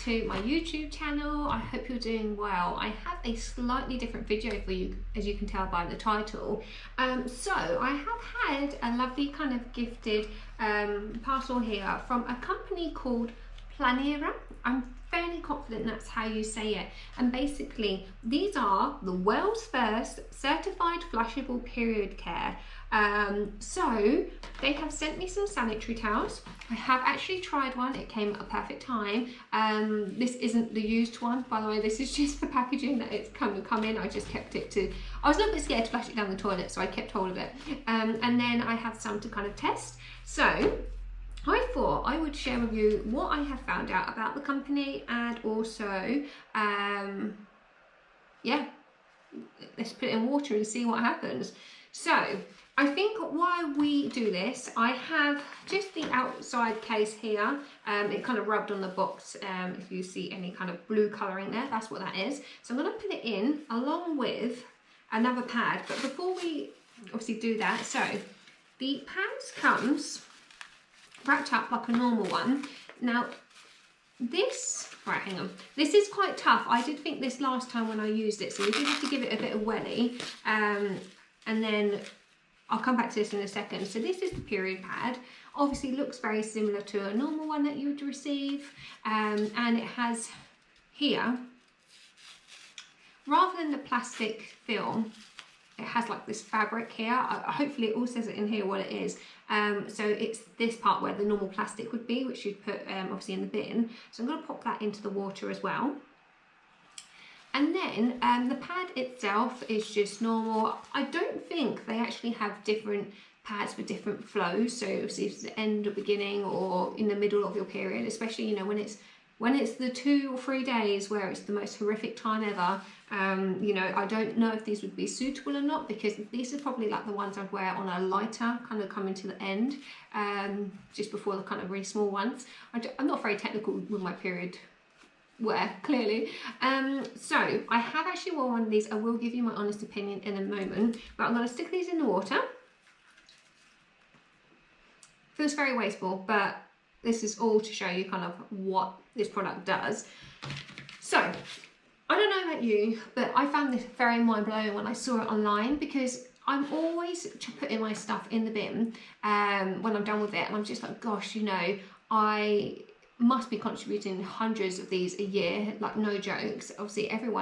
to my YouTube channel. I hope you're doing well. I have a slightly different video for you, as you can tell by the title. So I have had a lovely kind of gifted parcel here from a company called Planira. I'm fairly confident that's how you say it. And basically, these are the world's first certified flushable period care. So they have sent me some sanitary towels. I have actually tried one. It came at a perfect time. This isn't the used one, by the way. This is just the packaging that it's come in. I just kept it to, I was a little bit scared to flush it down the toilet, so I kept hold of it. And then I have some to kind of test. So I thought I would share with you what I have found out about the company, and also, yeah, let's put it in water and see what happens. So I think while we do this, I have just the outside case here. It kind of rubbed on the box. If you see any kind of blue colouring there, that's what that is. So I'm going to put it in along with another pad. But before we obviously do that, so the pads comes wrapped up like a normal one. Now this, right, hang on, this is quite tough. I did think this last time when I used it, so we did have to give it a bit of welly, and then I'll come back to this in a second. So this is the period pad. Obviously looks very similar to a normal one that you would receive, and it has here, rather than the plastic film, it has like this fabric here. Hopefully it all says it in here what it is. So it's this part where the normal plastic would be, which you'd put obviously in the bin. So I'm going to pop that into the water as well. And then the pad itself is just normal. I don't think they actually have different pads for different flows. So if it's the end or beginning or in the middle of your period, especially, you know, when it's the 2 or 3 days where it's the most horrific time ever, you know, I don't know if these would be suitable or not, because these are probably like the ones I'd wear on a lighter, kind of coming to the end, just before the kind of really small ones. I'm not very technical with my period wear, clearly. So I have actually worn one of these. I will give you my honest opinion in a moment, but I'm going to stick these in the water. Feels very wasteful, but this is all to show you kind of what this product does. So I don't know about you, but I found this very mind-blowing when I saw it online, because I'm always putting my stuff in the bin when I'm done with it, and I'm just like, gosh, you know, I must be contributing hundreds of these a year, like no jokes. Obviously every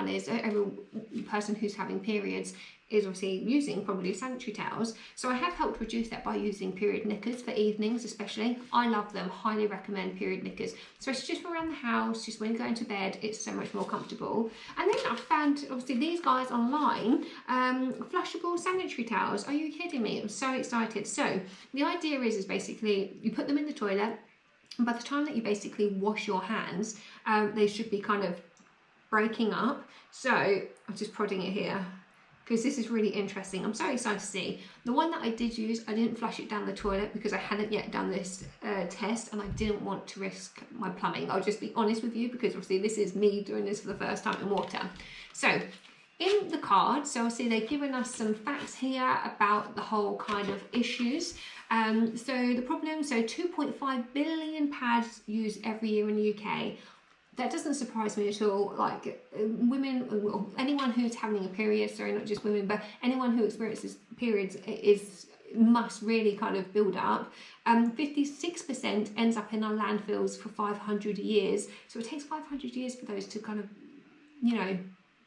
person who's having periods is obviously using probably sanitary towels. So I have helped reduce that by using period knickers for evenings especially. I love them, highly recommend period knickers. So it's just around the house, just when you're going to bed, it's so much more comfortable. And then I found obviously these guys online, flushable sanitary towels. Are you kidding me? I'm so excited. So the idea is basically you put them in the toilet, and by the time that you basically wash your hands, they should be kind of breaking up. So I'm just prodding it here, because this is really interesting. I'm so excited to see. The one that I did use, I didn't flush it down the toilet because I hadn't yet done this test, and I didn't want to risk my plumbing. I'll just be honest with you, because obviously this is me doing this for the first time in water. So in the card, so obviously they've given us some facts here about the whole kind of issues. So the problem, so 2.5 billion pads used every year in the UK. That doesn't surprise me at all. Like women, or anyone who's having a period, sorry, not just women, but anyone who experiences periods must really kind of build up. 56% ends up in our landfills for 500 years. So it takes 500 years for those to kind of, you know,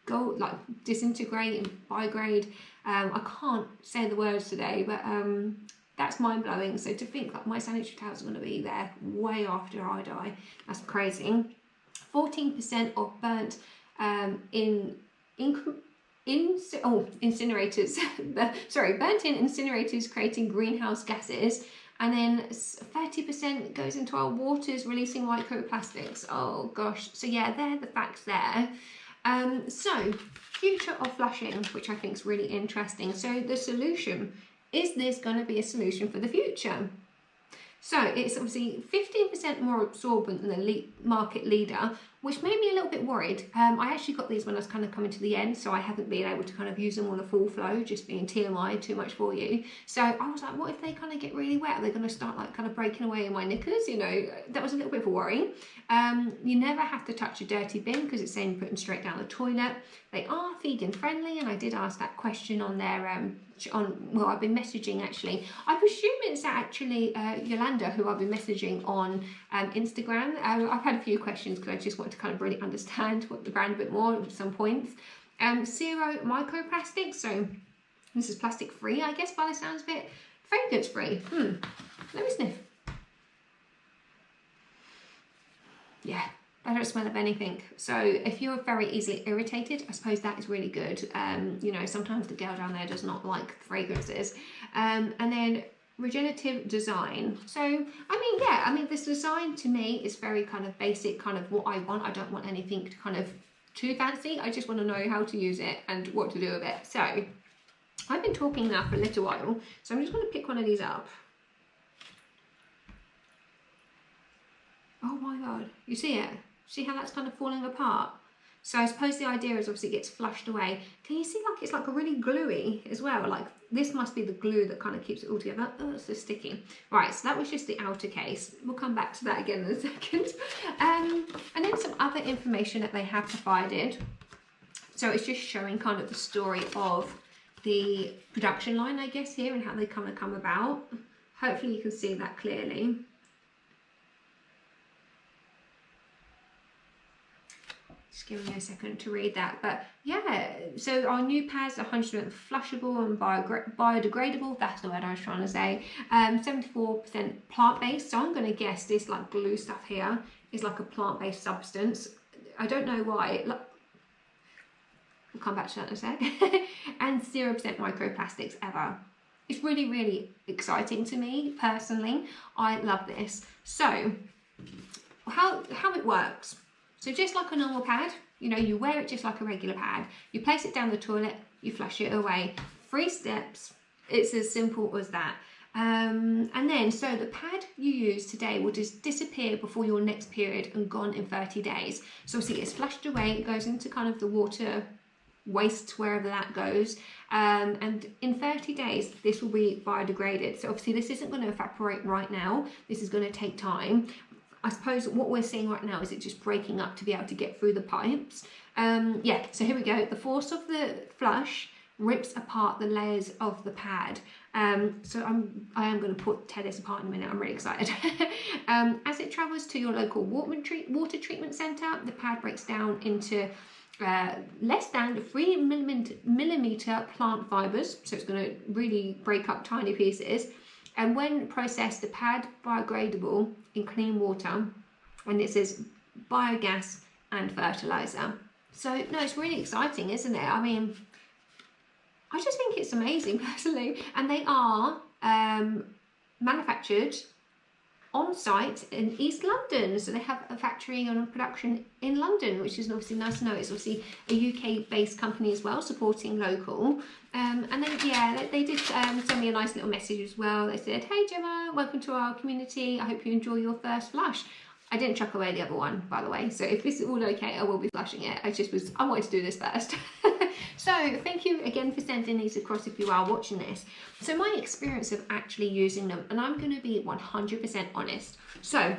go like disintegrate and biodegrade. I can't say the words today, but that's mind-blowing. So to think that my sanitary towels are going to be there way after I die, that's crazy. 14% of burnt incinerators, burnt in incinerators creating greenhouse gases, and then 30% goes into our waters releasing microplastics. Oh gosh, so yeah, they're the facts there. So future of flushing, which I think is really interesting. So the solution, is this going to be a solution for the future? So it's obviously 15% more absorbent than the market leader, which made me a little bit worried. I actually got these when I was kind of coming to the end, so I haven't been able to kind of use them on a full flow, just being TMI, too much for you. So I was like, what if they kind of get really wet? Are they going to start like kind of breaking away in my knickers? You know, that was a little bit of a worry. You never have to touch a dirty bin because it's saying put them straight down the toilet. They are vegan friendly, and I did ask that question on their well, I've been messaging actually. I presume it's actually Yolanda who I've been messaging on Instagram. I've had a few questions because I just want to kind of really understand what the brand a bit more at some points. Zero microplastics, so this is plastic free, I guess, by the sounds of it. Fragrance free. Let me sniff. Yeah, I don't smell of anything. So if you're very easily irritated, I suppose that is really good. You know, sometimes the girl down there does not like fragrances. And then regenerative design. So, I mean, yeah, I mean, this design to me is very kind of basic, kind of what I want. I don't want anything to kind of too fancy. I just want to know how to use it and what to do with it. So I've been talking now for a little while, so I'm just going to pick one of these up. Oh my God, you see it? See how that's kind of falling apart? So I suppose the idea is obviously it gets flushed away. Can you see like it's like a really gluey as well? Like this must be the glue that kind of keeps it all together. Oh, it's so sticky. Right, so that was just the outer case. We'll come back to that again in a second. And then some other information that they have provided. So it's just showing kind of the story of the production line, I guess, here and how they kind of come about. Hopefully you can see that clearly. Just give me a second to read that, but yeah, so our new pads are 100% flushable and biodegradable, that's the word I was trying to say. 74% plant-based, so I'm going to guess this like glue stuff here is like a plant-based substance. I don't know why. We'll come back to that in a sec. And 0% microplastics ever. It's really, really exciting to me personally. I love this. So how it works. So just like a normal pad, you know, you wear it just like a regular pad. You place it down the toilet, you flush it away. 3 steps, it's as simple as that. And then, so the pad you use today will just disappear before your next period and gone in 30 days. So obviously it's flushed away, it goes into kind of the water waste, wherever that goes. And in 30 days, this will be biodegraded. So obviously this isn't going to evaporate right now. This is going to take time. I suppose what we're seeing right now is it just breaking up to be able to get through the pipes. Yeah, so here we go. The force of the flush rips apart the layers of the pad. So I am going to tear this apart in a minute. I'm really excited. As it travels to your local water treatment centre, the pad breaks down into less than 3 millimetre plant fibres. So it's going to really break up tiny pieces. And when processed, the pad biodegradable in clean water, and it says biogas and fertilizer. So no, it's really exciting, isn't it? I mean, I just think it's amazing personally. And they are manufactured on site in East London. So they have a factory and a production in London, which is obviously nice to know. It's obviously a UK based company as well, supporting local. And then, yeah, they did send me a nice little message as well. They said, hey Gemma, welcome to our community. I hope you enjoy your first flush. I didn't chuck away the other one, by the way. So if this is all okay, I will be flushing it. I wanted to do this first. So thank you again for sending these across if you are watching this. So my experience of actually using them, and I'm going to be 100% honest. So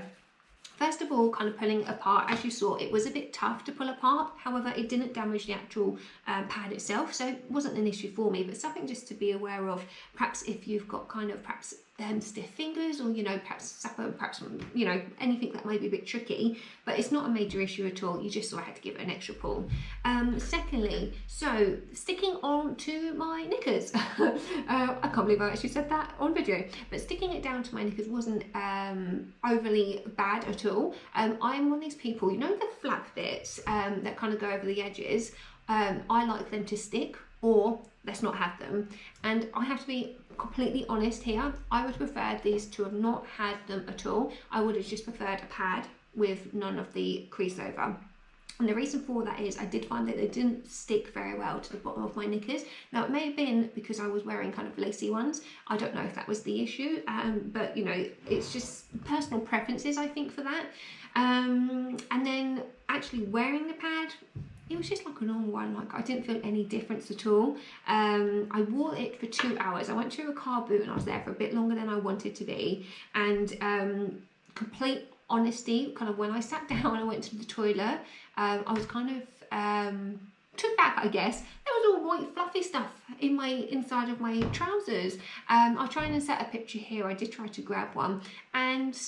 first of all, kind of pulling it apart, as you saw, it was a bit tough to pull apart. However, it didn't damage the actual pad itself, so it wasn't an issue for me, but something just to be aware of, perhaps if you've got kind of perhaps stiff fingers, or, you know, perhaps you know, anything that may be a bit tricky, but it's not a major issue at all. You just saw I had to give it an extra pull. Secondly, so sticking on to my knickers. I can't believe I actually said that on video, but sticking it down to my knickers wasn't overly bad at all. I'm one of these people, you know, the flap bits that kind of go over the edges. I like them to stick, or let's not have them. And I have to be completely honest here. I would prefer these to have not had them at all. I would have just preferred a pad with none of the crease over. And the reason for that is I did find that they didn't stick very well to the bottom of my knickers. Now, it may have been because I was wearing kind of lacy ones. I don't know if that was the issue, but you know, it's just personal preferences, I think, for that. And then actually wearing the pad, it was just like a normal one. Like, I didn't feel any difference at all. I wore it for 2 hours. I went to a car boot and I was there for a bit longer than I wanted to be. And complete honesty, kind of when I sat down and I went to the toilet, I was kind of took back, I guess. There was all white fluffy stuff in my inside of my trousers. I'll try and insert a picture here. I did try to grab one, and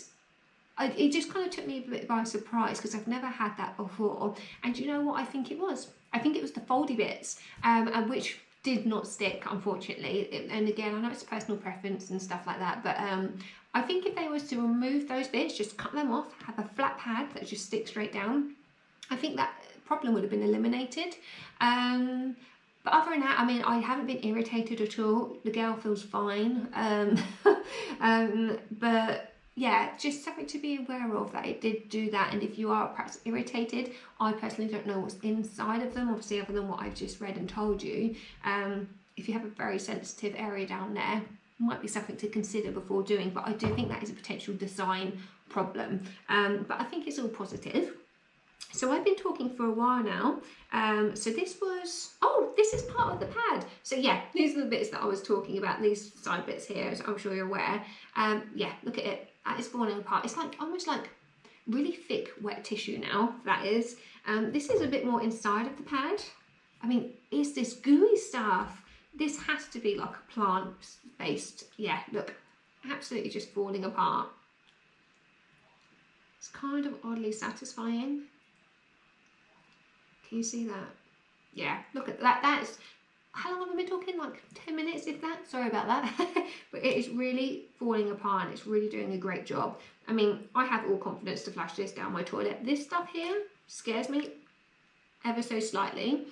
it just kind of took me a bit by surprise because I've never had that before. And you know what I think it was? I think it was the foldy bits, and which did not stick, unfortunately. And again, I know it's personal preference and stuff like that, but I think if they was to remove those bits, just cut them off, have a flat pad that just sticks straight down, I think that problem would have been eliminated. But other than that, I mean, I haven't been irritated at all. The girl feels fine. But yeah, just something to be aware of, that it did do that. And if you are perhaps irritated, I personally don't know what's inside of them, obviously, other than what I've just read and told you. If you have a very sensitive area down there, might be something to consider before doing, but I do think that is a potential design problem. But I think it's all positive. So I've been talking for a while now. So this was, oh, this is part of the pad. So yeah, these are the bits that I was talking about, these side bits here, as I'm sure you're aware. Yeah, look at it. That is falling apart. It's like almost like really thick wet tissue now, that is. This is a bit more inside of the pad. I mean, it's this gooey stuff. This has to be like a plant-based, yeah, look, absolutely just falling apart. It's kind of oddly satisfying. Can you see that? Yeah, look at that. That's, how long have we been talking? Like 10 minutes, if that? Sorry about that. But it is really falling apart and it's really doing a great job. I mean, I have all confidence to flush this down my toilet. This stuff here scares me ever so slightly.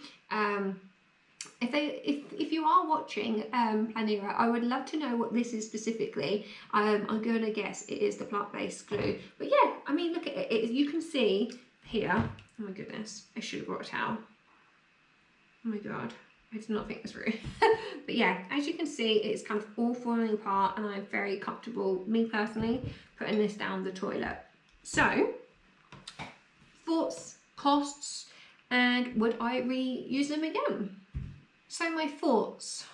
If you are watching Planira, I would love to know what this is specifically. I'm going to guess it is the plant-based glue. But yeah, I mean, look at it. You can see here. Oh my goodness, I should have brought a towel. Oh my god, I did not think this through. But yeah, as you can see, it's kind of all falling apart, and I'm very comfortable, me personally, putting this down the toilet. So, thoughts, costs, and would I reuse them again? So my thoughts,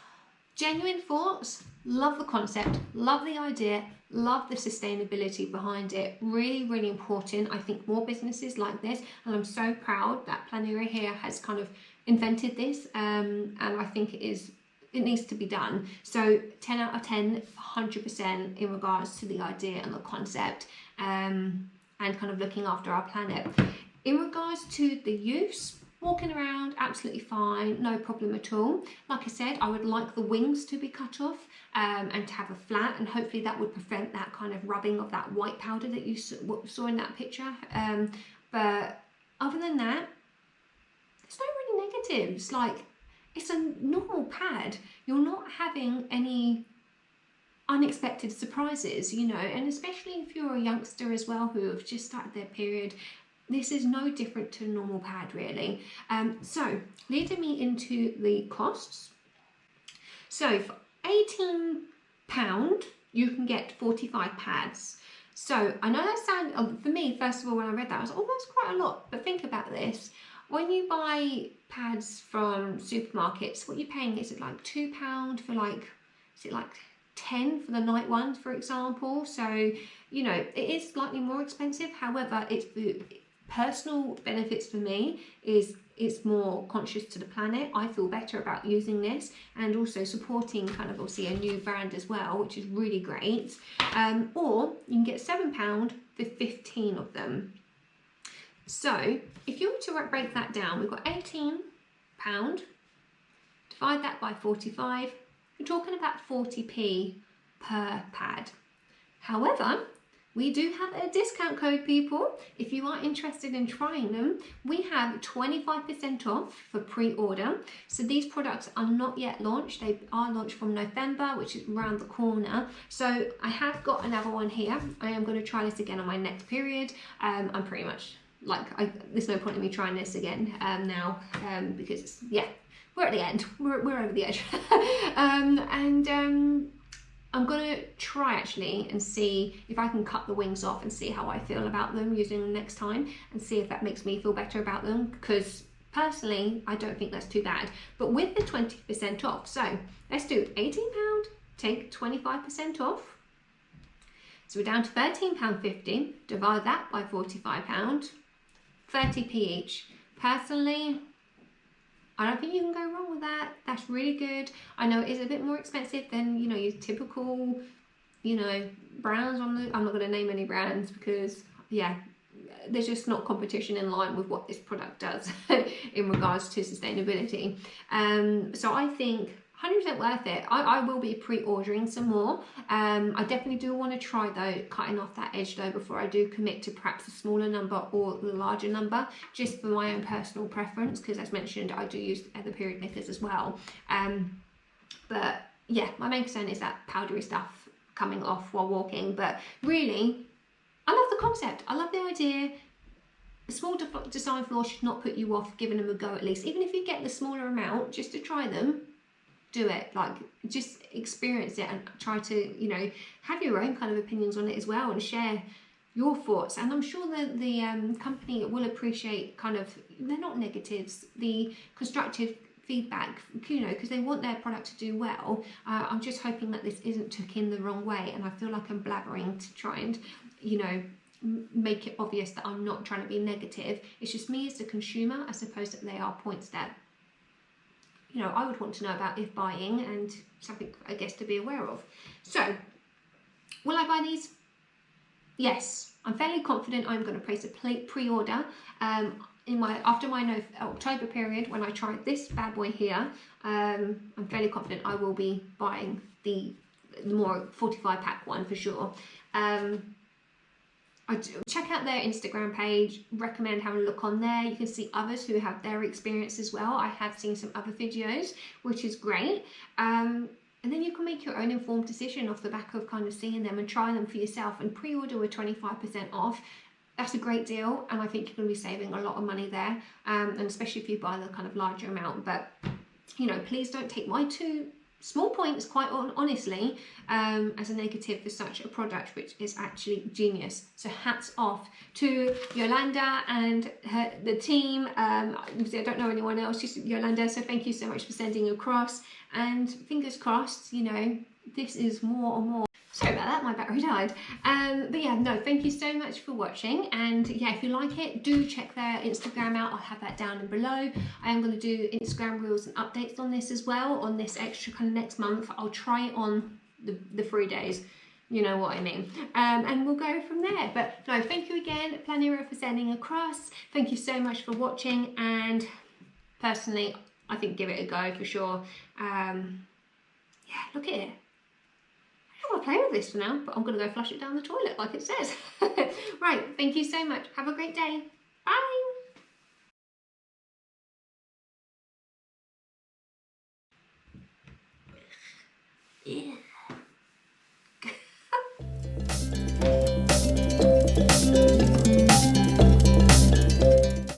genuine thoughts, love the concept, love the idea, love the sustainability behind it. Really, really important. I think more businesses like this, and I'm so proud that Planera here has kind of invented this, and I think it needs to be done. So 10 out of 10, 100% in regards to the idea and the concept, and kind of looking after our planet. In regards to the use, walking around, absolutely fine, no problem at all. Like I said, I would like the wings to be cut off and to have a flat, and hopefully that would prevent that kind of rubbing of that white powder that you saw in that picture. But other than that, there's no really negatives. Like, it's a normal pad. You're not having any unexpected surprises, you know, and especially if you're a youngster as well who have just started their period, this is no different to a normal pad, really. So, leading me into the costs. So, for £18, you can get 45 pads. So, I know that sounds, for me, first of all, when I read that, I was like, oh, that's quite a lot. But think about this. When you buy pads from supermarkets, what you're paying, is it like £2 for like, is it like 10 for the night ones, for example? So, you know, it is slightly more expensive. However, it's personal benefits for me is it's more conscious to the planet. I feel better about using this, and also supporting kind of obviously a new brand as well, which is really great. Or you can get £7 for 15 of them. So if you were to break that down, we've got £18, divide that by 45, we're talking about 40p per pad. However, we do have a discount code, people. If you are interested in trying them, we have 25% off for pre-order. So these products are not yet launched. They are launched from November, which is around the corner. So I have got another one here. I am going to try this again on my next period. I'm pretty much there's no point in me trying this again now, because it's, yeah, we're at the end, we're over the edge. I'm gonna try actually and see if I can cut the wings off and see how I feel about them using them next time, and see if that makes me feel better about them, because personally I don't think that's too bad. But with the 20% off, so let's do £18, take 25% off, so we're down to £13.50, divide that by £45, 30p each. Personally, I don't think you can go wrong with that. That's really good. I know it is a bit more expensive than, you know, your typical, you know, brands on the, I'm not going to name any brands because, yeah, there's just not competition in line with what this product does in regards to sustainability. So I think 100% worth it. I will be pre-ordering some more. I definitely do want to try though cutting off that edge though before I do commit to perhaps a smaller number or the larger number, just for my own personal preference, because as mentioned I do use other period knickers as well. But yeah, my main concern is that powdery stuff coming off while walking. But really, I love the concept. I love the idea. A small design flaw should not put you off giving them a go at least. Even if you get the smaller amount just to try them, do it. Like, just experience it and try to, you know, have your own kind of opinions on it as well and share your thoughts. And I'm sure that the company will appreciate kind of, they're not negatives, the constructive feedback, you know, because they want their product to do well. I'm just hoping that this isn't took in the wrong way, and I feel like I'm blabbering to try and, you know, make it obvious that I'm not trying to be negative. It's just me as the consumer. I suppose that they are points that, you know, I would want to know about if buying, and something I guess to be aware of. So, will I buy these? Yes, I'm fairly confident I'm going to place a pre-order after my October period when I try this bad boy here. I'm fairly confident I will be buying the more 45 pack one for sure. I do check out their Instagram page, recommend having a look on there. You can see others who have their experience as well. I have seen some other videos, which is great. And then you can make your own informed decision off the back of kind of seeing them and trying them for yourself, and pre-order with 25% off. That's a great deal, and I think you're going to be saving a lot of money there, and especially if you buy the kind of larger amount. But, you know, please don't take my 2 small points, quite honestly, as a negative for such a product, which is actually genius. So hats off to Yolanda and the team. Obviously I don't know anyone else, just Yolanda, so thank you so much for sending across, and fingers crossed, you know, this is more and more. Sorry about that, my battery died. But yeah, no, thank you so much for watching. And yeah, if you like it, do check their Instagram out. I'll have that down and below. I am going to do Instagram reels and updates on this as well, on this extra kind of next month. I'll try it on the 3 days. You know what I mean. And we'll go from there. But no, thank you again, Planira, for sending across. Thank you so much for watching. And personally, I think give it a go for sure. Yeah, look at it. I don't want to play with this for now, but I'm going to go flush it down the toilet like it says. Right, thank you so much. Have a great day. Bye. Yeah.